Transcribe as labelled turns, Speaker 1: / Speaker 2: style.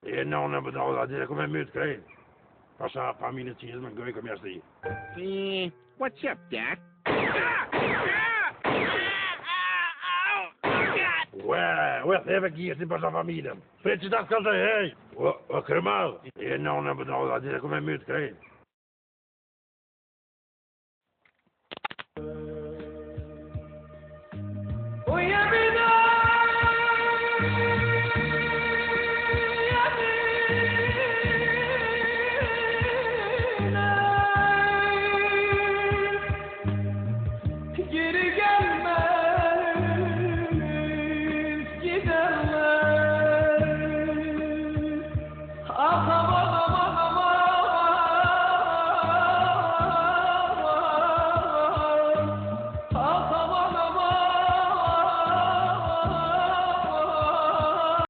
Speaker 1: E non, non, a dire come mute, credi? Passa famiglia cisma, come come stai?
Speaker 2: What's up, Doc?
Speaker 1: Ué, teve aqui, assim para a família. Frente das casas, ei! O cremado! E não, não, a dire come mute, credi?